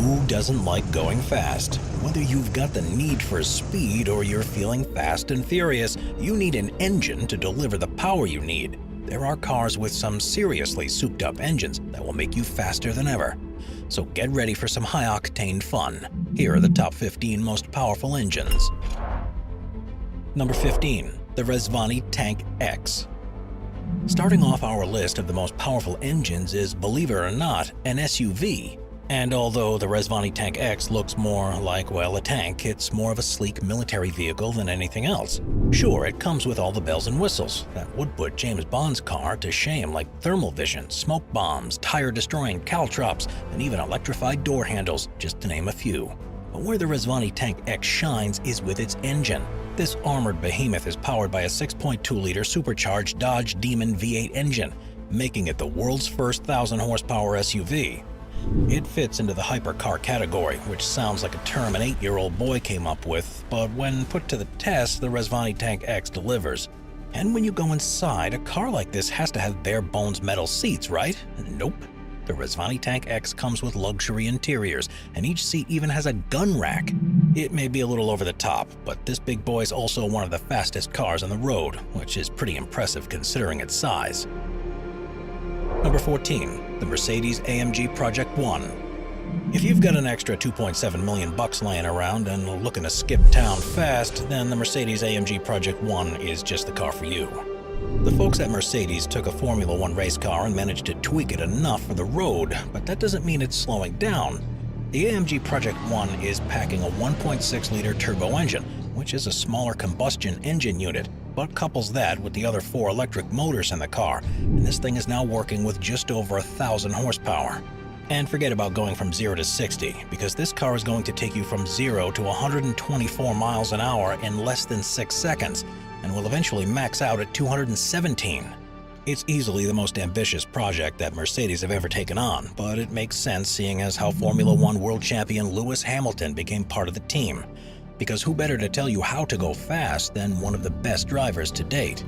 Who doesn't like going fast? Whether you've got the need for speed or you're feeling fast and furious, you need an engine to deliver the power you need. There are cars with some seriously souped-up engines that will make you faster than ever. So get ready for some high-octane fun. Here are the top 15 most powerful engines. Number 15. The Rezvani Tank X. Starting off our list of the most powerful engines is, believe it or not, an SUV. And although the Rezvani Tank X looks more like, well, a tank, it's more of a sleek military vehicle than anything else. Sure, it comes with all the bells and whistles that would put James Bond's car to shame, like thermal vision, smoke bombs, tire-destroying caltrops, and even electrified door handles, just to name a few. But where the Rezvani Tank X shines is with its engine. This armored behemoth is powered by a 6.2-liter supercharged Dodge Demon V8 engine, making it the world's first 1,000-horsepower SUV. It fits into the hypercar category, which sounds like a term an 8-year-old boy came up with, but when put to the test, the Rezvani Tank X delivers. And when you go inside, a car like this has to have bare-bones metal seats, right? Nope. The Rezvani Tank X comes with luxury interiors, and each seat even has a gun rack. It may be a little over the top, but this big boy is also one of the fastest cars on the road, which is pretty impressive considering its size. Number 14. The Mercedes-AMG Project One. If you've got an extra $2.7 million laying around and looking to skip town fast, then the Mercedes-AMG Project One is just the car for you. The folks at Mercedes took a Formula One race car and managed to tweak it enough for the road, but that doesn't mean it's slowing down. The AMG Project One is packing a 1.6-liter turbo engine, which is a smaller combustion engine unit, but couples that with the other 4 electric motors in the car, and this thing is now working with just over 1,000 horsepower. And forget about going from 0 to 60, because this car is going to take you from 0 to 124 miles an hour in less than 6 seconds, and will eventually max out at 217. It's easily the most ambitious project that Mercedes have ever taken on, but it makes sense seeing as how Formula One world champion Lewis Hamilton became part of the team. Because who better to tell you how to go fast than one of the best drivers to date?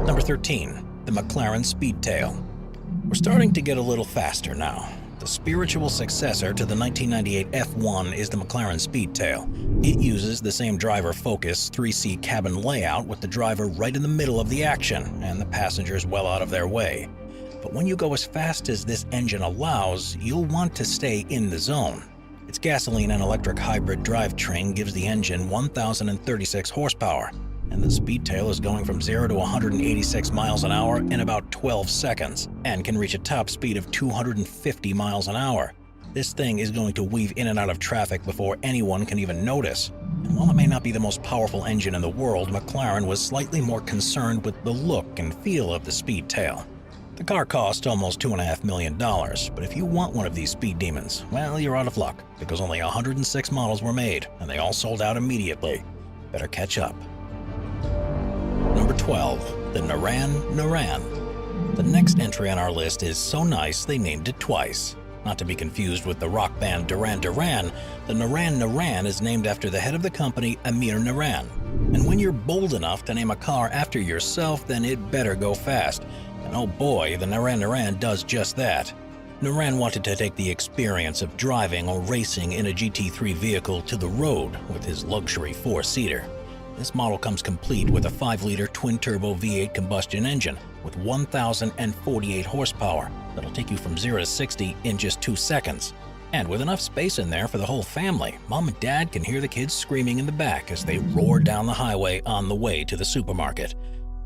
Number 13. The McLaren Speedtail. We're starting to get a little faster now. The spiritual successor to the 1998 F1 is the McLaren Speedtail. It uses the same driver focus 3C cabin layout with the driver right in the middle of the action and the passengers well out of their way. But when you go as fast as this engine allows, you'll want to stay in the zone. Its gasoline and electric hybrid drivetrain gives the engine 1,036 horsepower, and the Speedtail is going from 0 to 186 miles an hour in about 12 seconds, and can reach a top speed of 250 miles an hour. This thing is going to weave in and out of traffic before anyone can even notice. And while it may not be the most powerful engine in the world, McLaren was slightly more concerned with the look and feel of the Speedtail. The car cost almost $2.5 million, but if you want one of these speed demons, well, you're out of luck, because only 106 models were made, and they all sold out immediately. Better catch up. Number 12. The Naran. The next entry on our list is so nice they named it twice. Not to be confused with the rock band Duran Duran, the Naran is named after the head of the company, Amir Naran. And when you're bold enough to name a car after yourself, then it better go fast. And oh boy, the Naran does just that. Naran wanted to take the experience of driving or racing in a GT3 vehicle to the road with his luxury 4-seater. This model comes complete with a 5-liter twin-turbo V8 combustion engine with 1,048 horsepower that'll take you from 0 to 60 in just 2 seconds. And with enough space in there for the whole family, Mom and Dad can hear the kids screaming in the back as they roar down the highway on the way to the supermarket.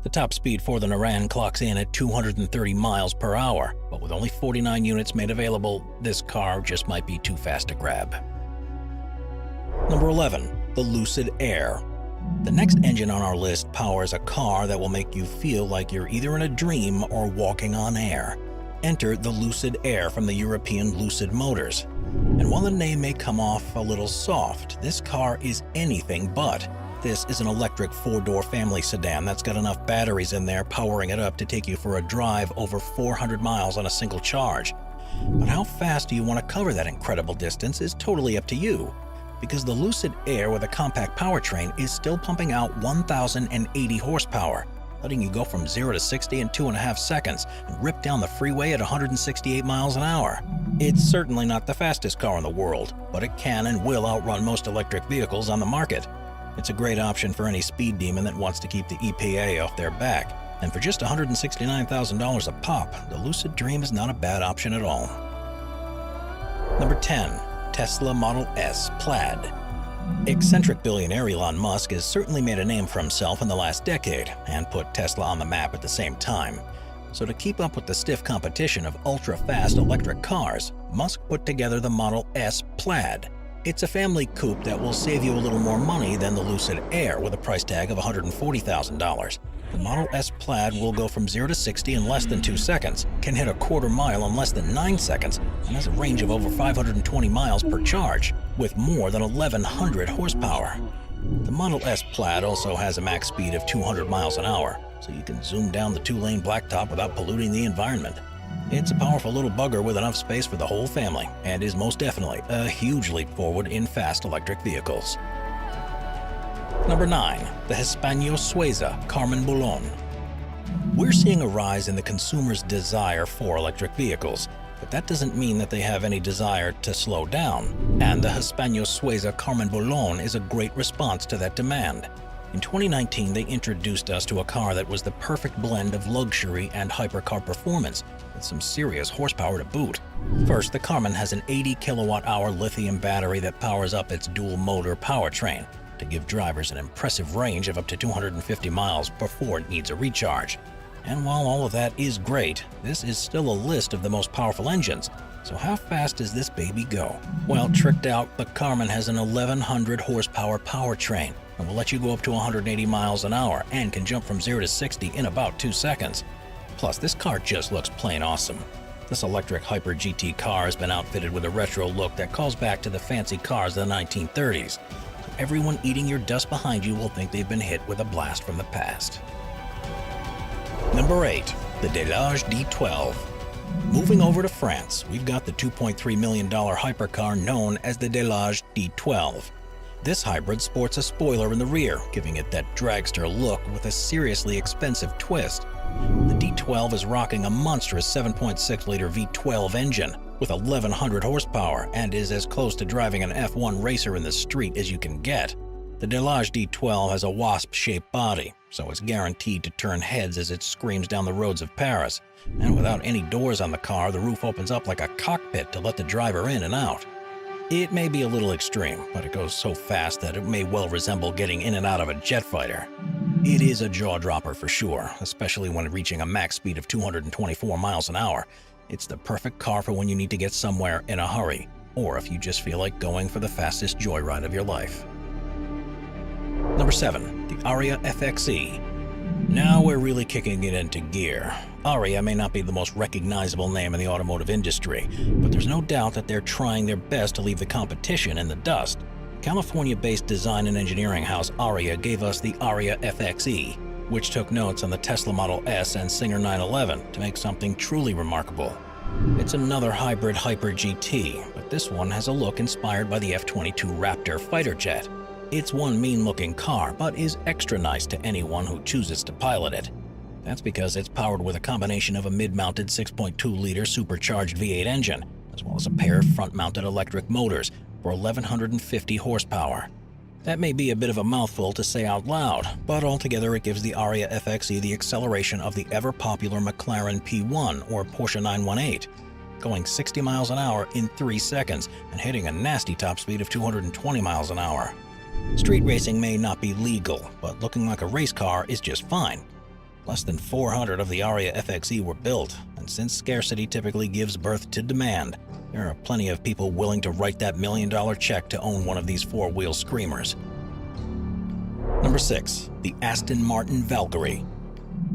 The top speed for the Naran clocks in at 230 miles per hour, but with only 49 units made available, this car just might be too fast to grab. Number 11. The Lucid Air. The next engine on our list powers a car that will make you feel like you're either in a dream or walking on air. Enter the Lucid Air from the European Lucid Motors. And while the name may come off a little soft, this car is anything but. This is an electric 4-door family sedan that's got enough batteries in there powering it up to take you for a drive over 400 miles on a single charge. But how fast do you want to cover that incredible distance is totally up to you, because the Lucid Air with a compact powertrain is still pumping out 1,080 horsepower. letting you go from 0 to 60 in 2.5 seconds and rip down the freeway at 168 miles an hour. It's certainly not the fastest car in the world, but it can and will outrun most electric vehicles on the market. It's a great option for any speed demon that wants to keep the EPA off their back. And for just $169,000 a pop, the Lucid Dream is not a bad option at all. Number 10. Tesla Model S Plaid. Eccentric billionaire Elon Musk has certainly made a name for himself in the last decade and put Tesla on the map at the same time. So to keep up with the stiff competition of ultra-fast electric cars, Musk put together the Model S Plaid. It's a family coupe that will save you a little more money than the Lucid Air with a price tag of $140,000. The Model S Plaid will go from 0 to 60 in less than 2 seconds, can hit a quarter mile in less than 9 seconds, and has a range of over 520 miles per charge, with more than 1,100 horsepower. The Model S Plaid also has a max speed of 200 miles an hour, so you can zoom down the 2-lane blacktop without polluting the environment. It's a powerful little bugger with enough space for the whole family, and is most definitely a huge leap forward in fast electric vehicles. Number 9. The Hispano Suiza Karmann Boulogne. We're seeing a rise in the consumer's desire for electric vehicles, but that doesn't mean that they have any desire to slow down, and the Hispano Suiza Karmann Boulogne is a great response to that demand. In 2019, they introduced us to a car that was the perfect blend of luxury and hypercar performance, with some serious horsepower to boot. First, the Karmann has an 80 kilowatt-hour lithium battery that powers up its dual-motor powertrain to give drivers an impressive range of up to 250 miles before it needs a recharge. And while all of that is great, this is still a list of the most powerful engines. So how fast does this baby go? Well, tricked out, the Karmann has an 1,100 horsepower powertrain and will let you go up to 180 miles an hour and can jump from 0 to 60 in about 2 seconds. Plus, this car just looks plain awesome. This electric Hyper GT car has been outfitted with a retro look that calls back to the fancy cars of the 1930s. Everyone eating your dust behind you will think they've been hit with a blast from the past. Number 8. The Delage D12. Moving over to France, we've got the $2.3 million hypercar known as the Delage D12. This hybrid sports a spoiler in the rear, giving it that dragster look with a seriously expensive twist. The D12 is rocking a monstrous 7.6-liter V12 engine with 1,100 horsepower and is as close to driving an F1 racer in the street as you can get. The Delage D12 has a wasp-shaped body, so it's guaranteed to turn heads as it screams down the roads of Paris. And without any doors on the car, the roof opens up like a cockpit to let the driver in and out. It may be a little extreme, but it goes so fast that it may well resemble getting in and out of a jet fighter. It is a jaw-dropper for sure, especially when reaching a max speed of 224 miles an hour. It's the perfect car for when you need to get somewhere in a hurry, or if you just feel like going for the fastest joyride of your life. Number 7. The Ariya FXE. Now we're really kicking it into gear. Ariya may not be the most recognizable name in the automotive industry, but there's no doubt that they're trying their best to leave the competition in the dust. California-based design and engineering house Ariya gave us the Ariya FXE, which took notes on the Tesla Model S and Singer 911 to make something truly remarkable. It's another hybrid Hyper GT, but this one has a look inspired by the F-22 Raptor fighter jet. It's one mean-looking car, but is extra nice to anyone who chooses to pilot it. That's because it's powered with a combination of a mid-mounted 6.2-liter supercharged V8 engine, as well as a pair of front-mounted electric motors for 1,150 horsepower. That may be a bit of a mouthful to say out loud, but altogether it gives the Ariya FXE the acceleration of the ever-popular McLaren P1 or Porsche 918, going 60 miles an hour in 3 seconds and hitting a nasty top speed of 220 miles an hour. Street racing may not be legal, but looking like a race car is just fine. Less than 400 of the Ariya FXE were built, and since scarcity typically gives birth to demand, there are plenty of people willing to write that $1 million check to own one of these four-wheel screamers. Number 6. The Aston Martin Valkyrie.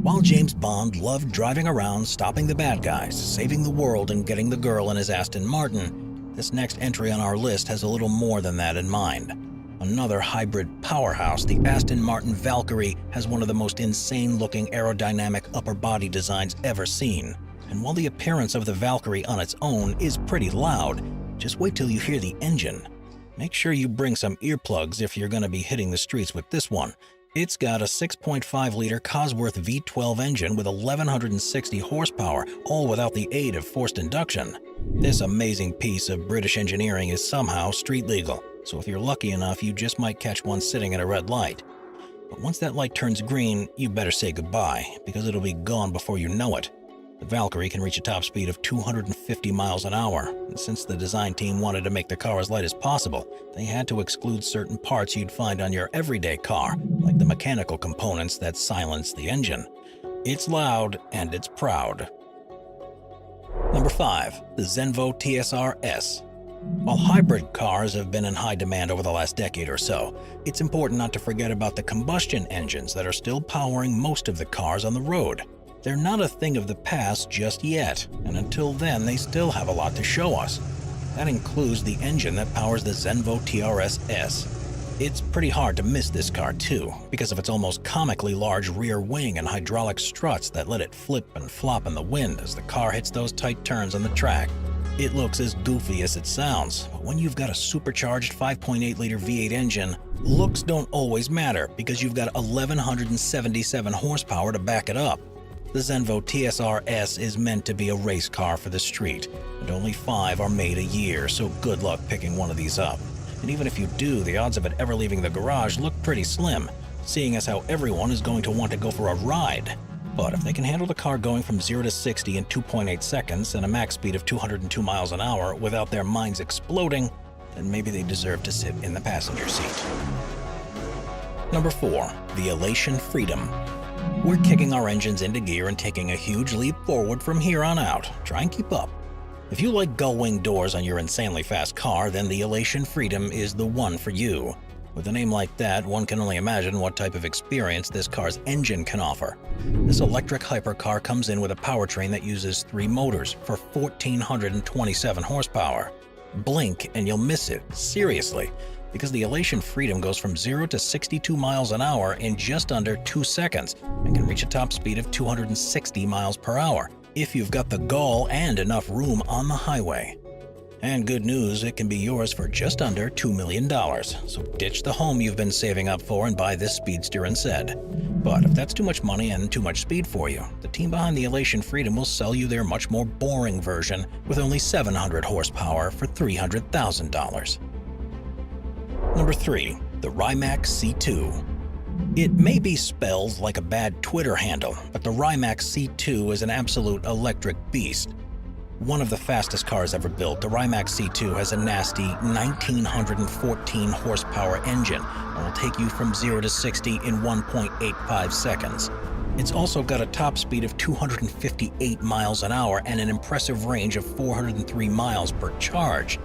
While James Bond loved driving around, stopping the bad guys, saving the world, and getting the girl in his Aston Martin, this next entry on our list has a little more than that in mind. Another hybrid powerhouse, the Aston Martin Valkyrie has one of the most insane-looking aerodynamic upper body designs ever seen. And while the appearance of the Valkyrie on its own is pretty loud, just wait till you hear the engine. Make sure you bring some earplugs if you're going to be hitting the streets with this one, It's got a 6.5-liter Cosworth V12 engine with 1,160 horsepower, all without the aid of forced induction. This amazing piece of British engineering is somehow street legal, so if you're lucky enough, you just might catch one sitting at a red light. But once that light turns green, you better say goodbye, because it'll be gone before you know it. The Valkyrie can reach a top speed of 250 miles an hour, and since the design team wanted to make the car as light as possible, they had to exclude certain parts you'd find on your everyday car, like the mechanical components that silence the engine. It's loud and it's proud. Number 5. The Zenvo TSR-S. While hybrid cars have been in high demand over the last decade or so, it's important not to forget about the combustion engines that are still powering most of the cars on the road. They're not a thing of the past just yet, and until then they still have a lot to show us. That includes the engine that powers the Zenvo TRS-S. It's pretty hard to miss this car too, because of its almost comically large rear wing and hydraulic struts that let it flip and flop in the wind as the car hits those tight turns on the track. It looks as goofy as it sounds, but when you've got a supercharged 5.8-liter V8 engine, looks don't always matter because you've got 1,177 horsepower to back it up. The Zenvo TSR-S is meant to be a race car for the street, and only 5 are made a year, so good luck picking one of these up. And even if you do, the odds of it ever leaving the garage look pretty slim, seeing as how everyone is going to want to go for a ride. But if they can handle the car going from 0 to 60 in 2.8 seconds and a max speed of 202 miles an hour without their minds exploding, then maybe they deserve to sit in the passenger seat. Number 4. The Elation Freedom. We're kicking our engines into gear and taking a huge leap forward from here on out. Try and keep up. If you like gull-wing doors on your insanely fast car, then the Elation Freedom is the one for you. With a name like that, one can only imagine what type of experience this car's engine can offer. This electric hypercar comes in with a powertrain that uses 3 motors for 1,427 horsepower. Blink and you'll miss it, seriously, because the Elation Freedom goes from 0 to 62 miles an hour in just under 2 seconds and can reach a top speed of 260 miles per hour if you've got the gall and enough room on the highway. And good news, it can be yours for just under $2 million, so ditch the home you've been saving up for and buy this speedster instead. But if that's too much money and too much speed for you, the team behind the Elation Freedom will sell you their much more boring version with only 700 horsepower for $300,000. Number 3. The Rimac C2. It may be spelled like a bad Twitter handle, but the Rimac C2 is an absolute electric beast. One of the fastest cars ever built, the Rimac C2 has a nasty 1,914 horsepower engine and will take you from 0 to 60 in 1.85 seconds. It's also got a top speed of 258 miles an hour and an impressive range of 403 miles per charge.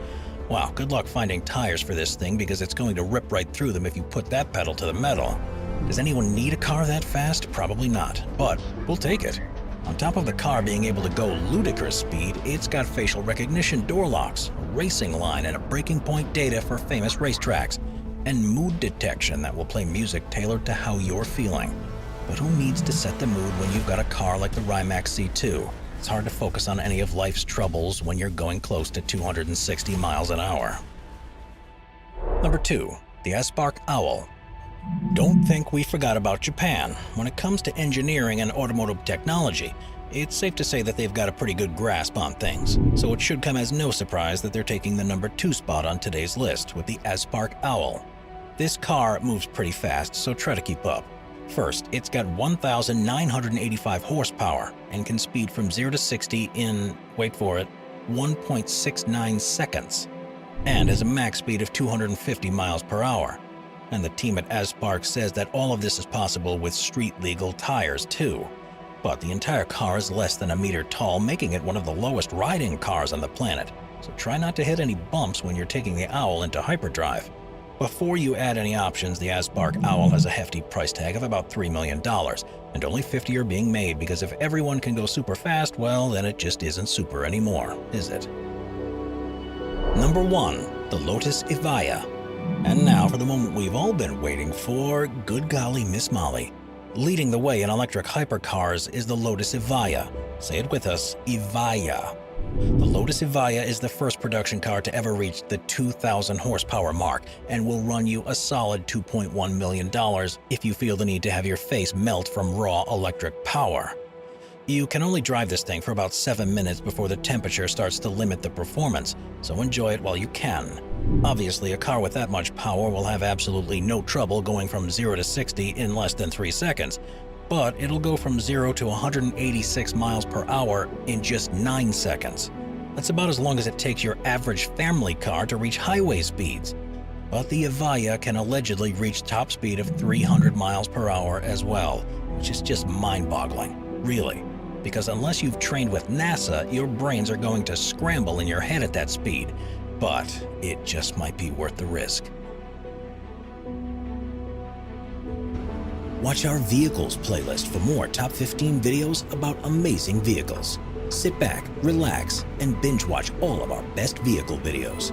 Wow, good luck finding tires for this thing because it's going to rip right through them if you put that pedal to the metal. Does anyone need a car that fast? Probably not, but we'll take it. On top of the car being able to go ludicrous speed, it's got facial recognition door locks, a racing line, and a breaking point data for famous racetracks, and mood detection that will play music tailored to how you're feeling. But who needs to set the mood when you've got a car like the Rimac C2? It's hard to focus on any of life's troubles when you're going close to 260 miles an hour. Number 2. The Espark Owl. Don't think we forgot about Japan. When it comes to engineering and automotive technology, it's safe to say that they've got a pretty good grasp on things, so it should come as no surprise that they're taking the number 2 spot on today's list with the Espark Owl. This car moves pretty fast, so try to keep up. First, it's got 1,985 horsepower and can speed from 0 to 60 in, wait for it, 1.69 seconds, and has a max speed of 250 miles per hour. And the team at Espark says that all of this is possible with street-legal tires too. But the entire car is less than a meter tall, making it one of the lowest riding cars on the planet. So try not to hit any bumps when you're taking the Owl into hyperdrive. Before you add any options, the Espark Owl has a hefty price tag of about $3 million, and only 50 are being made because if everyone can go super fast, well, then it just isn't super anymore, is it? Number 1. The Lotus Evija. And now for the moment we've all been waiting for, good golly Miss Molly. Leading the way in electric hypercars is the Lotus Evija. Say it with us, Evija. The Lotus Evija is the first production car to ever reach the 2,000 horsepower mark and will run you a solid $2.1 million if you feel the need to have your face melt from raw electric power. You can only drive this thing for about 7 minutes before the temperature starts to limit the performance, so enjoy it while you can. Obviously, a car with that much power will have absolutely no trouble going from 0 to 60 in less than 3 seconds, but it'll go from 0 to 186 miles per hour in just 9 seconds. That's about as long as it takes your average family car to reach highway speeds. But the Evija can allegedly reach top speed of 300 miles per hour as well, which is just mind-boggling, really. Because unless you've trained with NASA, your brains are going to scramble in your head at that speed. But it just might be worth the risk. Watch our Vehicles playlist for more top 15 videos about amazing vehicles. Sit back, relax, and binge watch all of our best vehicle videos.